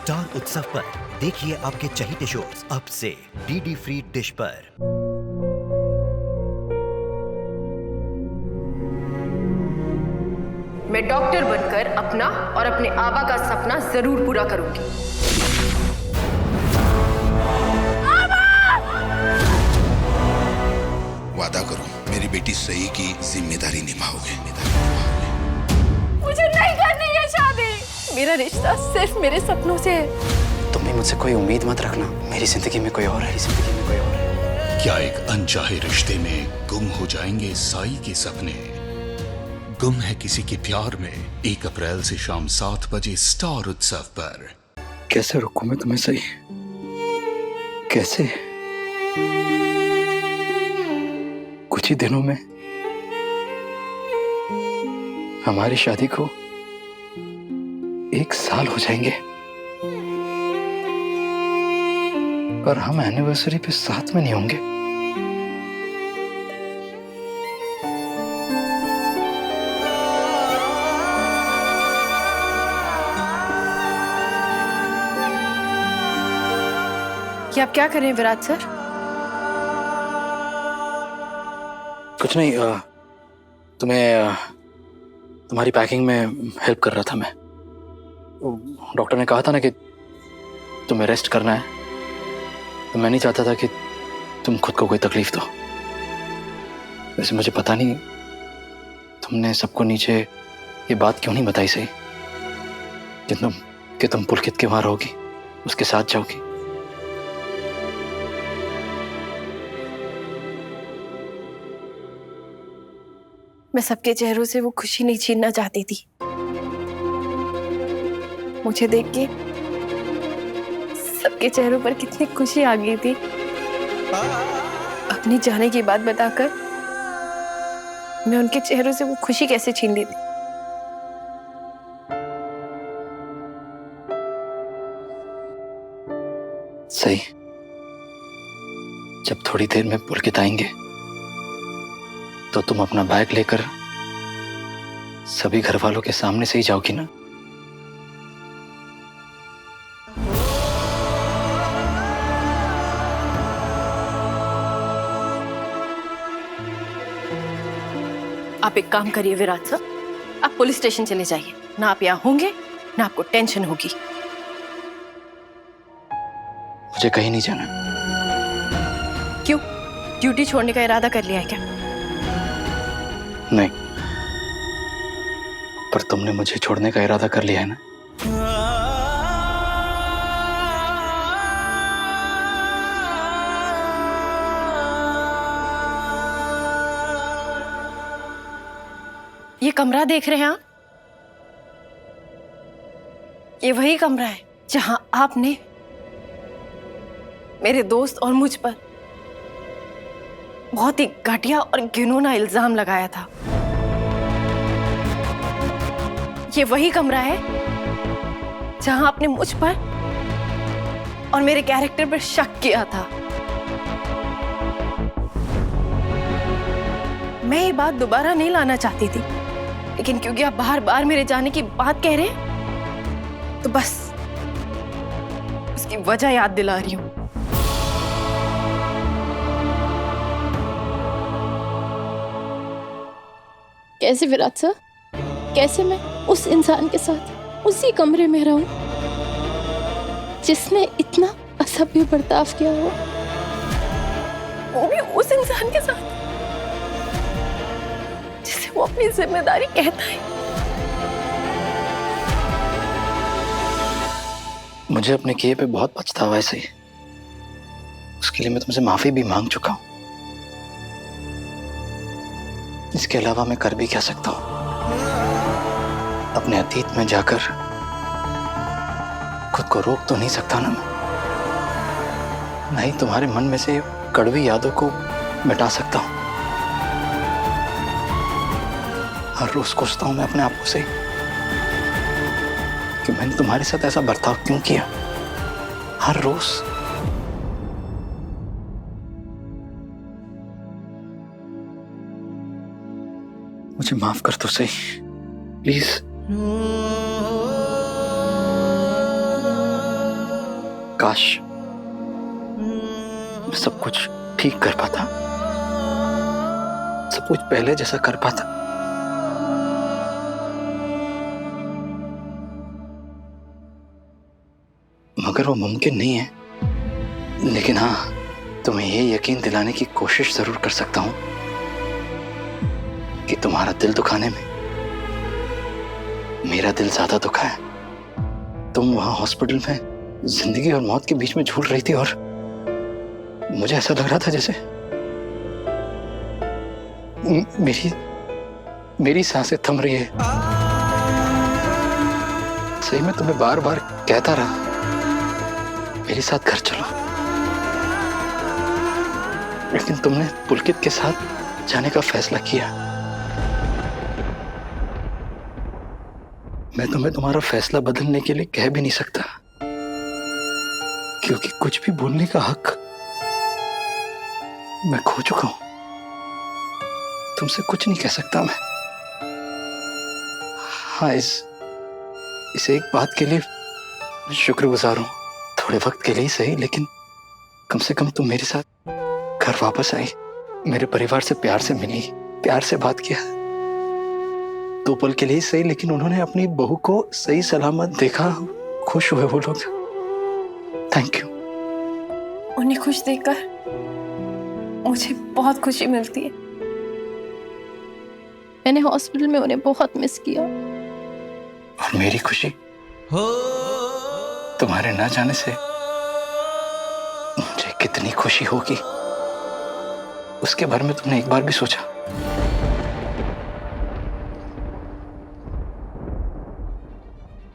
Star उत्सव पर देखिए आपके चहीते शोज अब से डीडी फ्री डिश पर। मैं डॉक्टर बनकर अपना और अपने आबा का सपना जरूर पूरा करूंगी। वादा करो मेरी बेटी सही की जिम्मेदारी निभाओगे। मुझे नहीं करनी है शादी। मेरा रिश्ता सिर्फ मेरे सपनों से है। तुम भी मुझसे कोई उम्मीद मत रखना। मेरी जिंदगी में कोई और है, जिंदगी में कोई और है। क्या एक अनचाहे रिश्ते में गुम हो जाएंगे साई के सपने? गुम है किसी के प्यार में 1 अप्रैल से शाम 7 बजे स्टार उत्सव पर। कैसे रोकूं मैं तुम्हें सही? कैसे? कुछ ही दिनों में हमारी शादी को 1 साल हो जाएंगे, पर हम एनिवर्सरी पे साथ में नहीं होंगे। कि आप क्या कर रहे हैं विराट सर? कुछ नहीं, तुम्हारी पैकिंग में हेल्प कर रहा था मैं। डॉक्टर ने कहा था ना कि तुम्हें रेस्ट करना है, तो मैं नहीं चाहता था कि तुम खुद को कोई तकलीफ दो। वैसे मुझे पता नहीं तुमने सबको नीचे ये बात क्यों नहीं बताई सही कि तुम पुलकित के वहां रहोगी, उसके साथ जाओगी। मैं सबके चेहरों से वो खुशी नहीं छीनना चाहती थी। मुझे देख के सबके चेहरों पर कितनी खुशी आ गई थी। अपनी जाने की बात बताकर मैं उनके चेहरों से वो खुशी कैसे छीन ली थी। सही, जब थोड़ी देर में पुलकित आएंगे तो तुम अपना बैग लेकर सभी घर वालों के सामने से ही जाओगी ना? आप एक काम करिए विराट सर, आप पुलिस स्टेशन चले जाइए। ना आप यहाँ होंगे ना आपको टेंशन होगी। मुझे कहीं नहीं जाना। क्यों? ड्यूटी छोड़ने का इरादा कर लिया है क्या? नहीं, पर तुमने मुझे छोड़ने का इरादा कर लिया है ना? ये कमरा देख रहे हैं आप? ये वही कमरा है जहां आपने मेरे दोस्त और मुझ पर बहुत ही घटिया और घिनौना इल्जाम लगाया था। ये वही कमरा है जहां आपने मुझ पर और मेरे कैरेक्टर पर शक किया था। मैं ये बात दोबारा नहीं लाना चाहती थी, लेकिन क्योंकि आप बार बार मेरे जाने की बात कह रहे हैं, तो बस उसकी वजह याद दिला रही हूं। कैसे विराट सर? कैसे मैं उस इंसान के साथ उसी कमरे में रहूं जिसने इतना असभ्य बर्ताव किया हो? वो भी उस इंसान के साथ जिसे वो अपनी जिम्मेदारी कहता है। मुझे अपने किए पे बहुत पछतावा है सही। उसके लिए मैं तुमसे माफी भी मांग चुका हूं। इसके अलावा मैं कर भी क्या सकता हूं? अपने अतीत में जाकर खुद को रोक तो नहीं सकता ना मैं। नहीं, तुम्हारे मन में से कड़वी यादों को मिटा सकता हूं। हर रोज कोसता हूं मैं अपने आप को से कि मैंने तुम्हारे साथ ऐसा बर्ताव क्यों किया। हर रोज मुझे माफ कर दो सही, प्लीज। काश मैं सब कुछ ठीक कर पाता, सब कुछ पहले जैसा कर पाता। मगर वो मुमकिन नहीं है। लेकिन हाँ, तुम्हें ये यकीन दिलाने की कोशिश जरूर कर सकता हूं कि तुम्हारा दिल दुखाने में मेरा दिल ज्यादा दुखा है। तुम वहां हॉस्पिटल में जिंदगी और मौत के बीच में झूल रही थी और मुझे ऐसा लग रहा था जैसे मेरी सांसें थम रही है। सही में तुम्हें बार बार कहता रहा मेरे साथ घर चलो, लेकिन तुमने पुलकित के साथ जाने का फैसला किया। मैं तुम्हें तुम्हारा फैसला बदलने के लिए कह भी नहीं सकता, क्योंकि कुछ भी बोलने का हक मैं खो चुका हूं। तुमसे कुछ नहीं कह सकता मैं। हाँ, इस एक बात के लिए मैं शुक्रगुजार हूं। थोड़े वक्त के लिए ही सही, लेकिन कम से कम तुम मेरे साथ घर वापस आई, मेरे परिवार से प्यार से मिली, प्यार से बात किया। 2 पल के लिए ही सही, लेकिन उन्होंने अपनी बहू को सही सलामत देखा, खुश हुए वो लोग। Thank you. उन्हें खुश देखकर मुझे बहुत खुशी मिलती है। मैंने हॉस्पिटल में उन्हें बहुत मिस किया। और मेरी खुशी तुम्हारे ना जाने से मुझे कितनी खुशी होगी, उसके बारे में तुमने एक बार भी सोचा?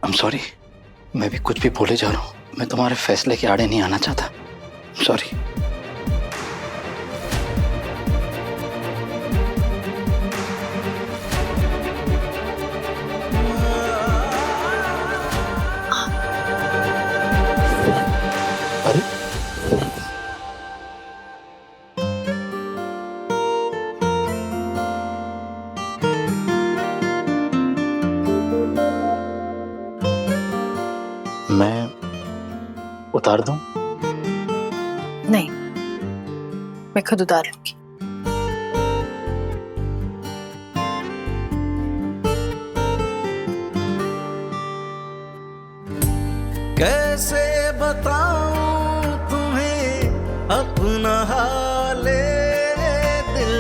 I'm sorry, मैं भी कुछ भी बोले जा रहा हूं। मैं तुम्हारे फैसले के आड़े नहीं आना चाहता। सॉरी। अरे मैं उतार दूं? नहीं, मैं खुद उतार लूंगी। कैसे बताऊं तुम्हें अपना हाले दिल,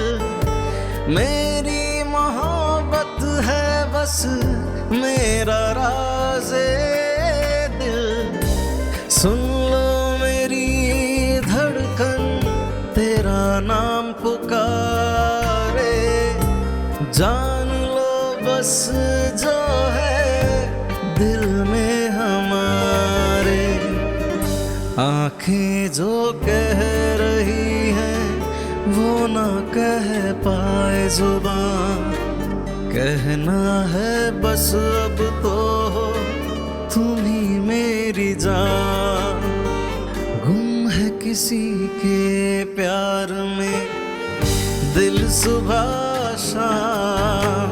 मेरी मोहब्बत है बस मेरा राज़े दिल। सुन लो मेरी धड़कन तेरा नाम पुकारे, जान लो बस जो है दिल में हमारे। आंखें जो कह रही हैं वो ना कह पाए जुबान, कहना है बस अब तो तुम ही मेरी जान। गुम है किसी के प्यार में दिल सुबह शाम,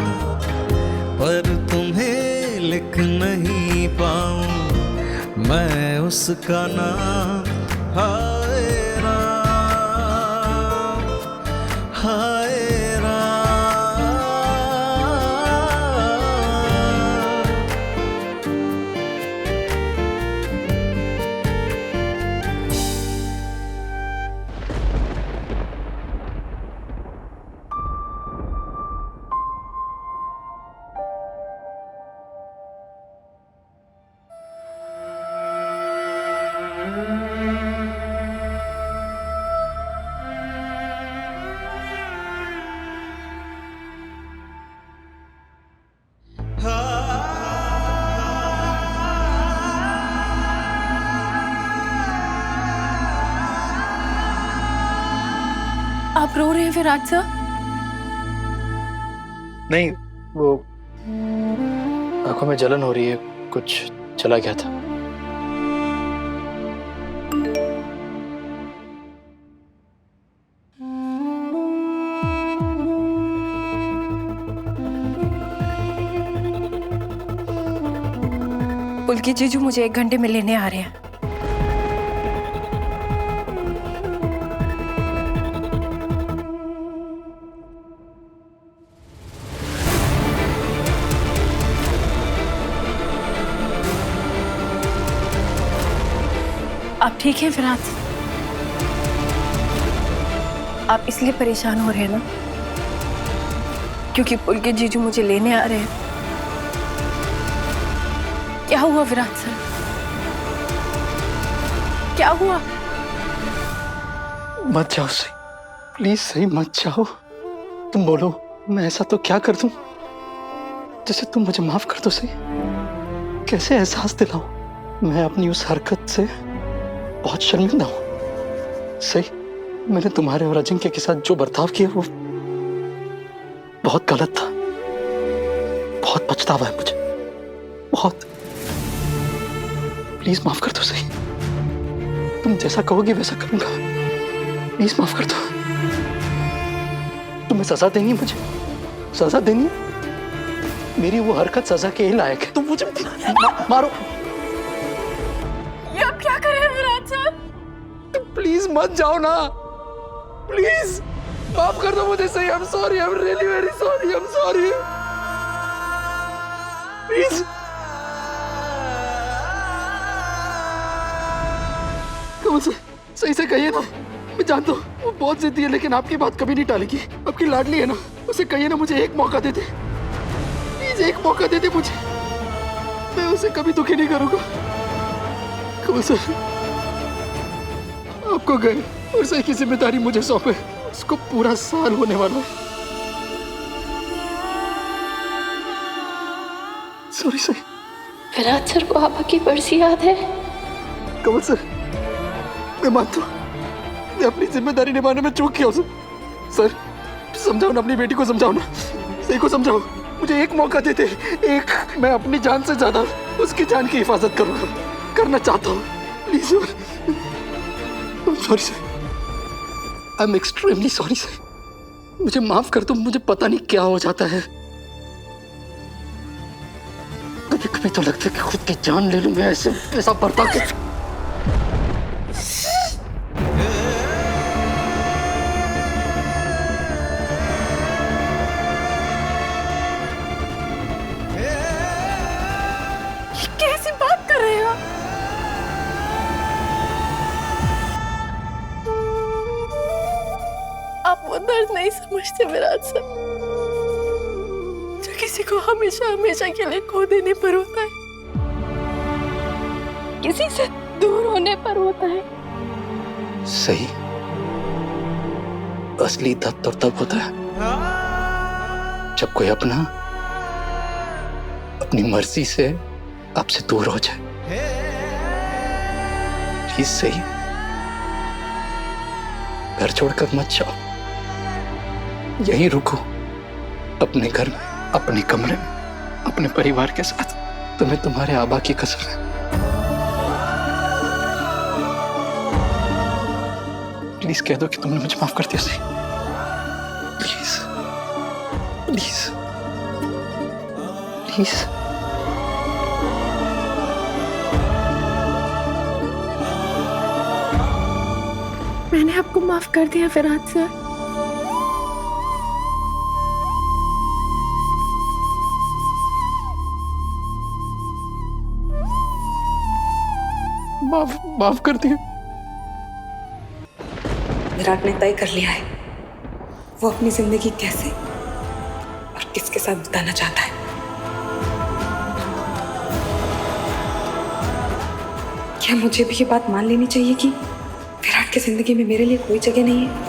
पर तुम्हें लिख नहीं पाऊं मैं उसका नाम। हाय राम, हाय राम। आप रो रहे हैं फिर आज सर? नहीं, वो आंखों में जलन हो रही है, कुछ चला गया था। पुलकित जीजू मुझे 1 घंटे में लेने आ रहे हैं। आप ठीक हैं विराट? आप इसलिए परेशान हो रहे हैं ना क्योंकि पुलकित जीजू मुझे लेने आ रहे हैं। क्या हुआ विराट सर? क्या हुआ? मत जाओ सही, प्लीज सही मत जाओ। तुम बोलो मैं ऐसा तो क्या कर दूं जिससे तुम मुझे माफ कर दो सही। कैसे एहसास दिलाओ, मैं अपनी उस हरकत से बहुत शर्मिंदा हूं सही। मैंने तुम्हारे और अजिंक्य के साथ जो बर्ताव किया वो बहुत गलत था। बहुत पछतावा है मुझे, बहुत। प्लीज माफ कर दो सही। तुम जैसा कहोगी वैसा करूंगा। प्लीज माफ कर दो। तुम्हें सजा देनी है, मुझे सजा देनी है। मेरी वो हरकत सजा के ही लायक है। तुम मुझे मारो। ये आप क्या कर रहे हैं विराट सर? प्लीज मत जाओ ना, प्लीज माफ कर दो मुझे सही। I'm sorry, I'm really very sorry, I'm sorry। Please कौन से सही से कहिए ना। मैं जानता हूँ वो बहुत जिद्दी है लेकिन आपकी बात कभी नहीं टालेगी। आपकी लाडली है ना, उसे कहिए ना मुझे एक मौका दे दे। प्लीज एक मौका दे दे मुझे, मैं उसे कभी दुखी नहीं करूंगा। कौन से आपको गए और सही की जिम्मेदारी मुझे सौंपे। उसको पूरा साल होने वाला है। सॉरी सही। विराट सर को आपा की बरसी याद है? कमल सर, मैं मानता हूँ मैं अपनी जिम्मेदारी निभाने में चूक किया हूँ सर। समझाओ ना अपनी बेटी को, समझाओ ना सही को समझाओ। मुझे एक मौका देते, एक। मैं अपनी जान से ज्यादा उसकी जान की हिफाजत करूंगा, करना चाहता हूँ। Please sorry sir, I am extremely sorry sir. मुझे माफ कर दो। मुझे पता नहीं क्या हो जाता है, कभी कभी तो लगता है कि खुद की जान ले लूं मैं। ऐसा बर्ताव कर। कैसी बात कर रहे हैं आप? आप वो दर्द नहीं समझते विराट सर जो किसी को हमेशा हमेशा के लिए खो देने पर होता है, किसी से दूर होने पर होता है। सही, असली दर्द तो तब होता है जब कोई अपना अपनी मर्जी से आपसे दूर हो जाए। प्लीज सही, घर छोड़कर मत जाओ, यहीं रुको, अपने घर में, अपने कमरे में, अपने परिवार के साथ। तुम्हें तुम्हारे आबा की कसम है। प्लीज कह दो कि तुमने मुझे माफ कर दिया सही। Please please please. मैंने आपको माफ कर दिया विराट सर। माफ कर दिया। विराट ने तय कर लिया है वो अपनी जिंदगी कैसे और किसके साथ बिताना चाहता है। क्या मुझे भी ये बात मान लेनी चाहिए कि विराट की जिंदगी में मेरे लिए कोई जगह नहीं है?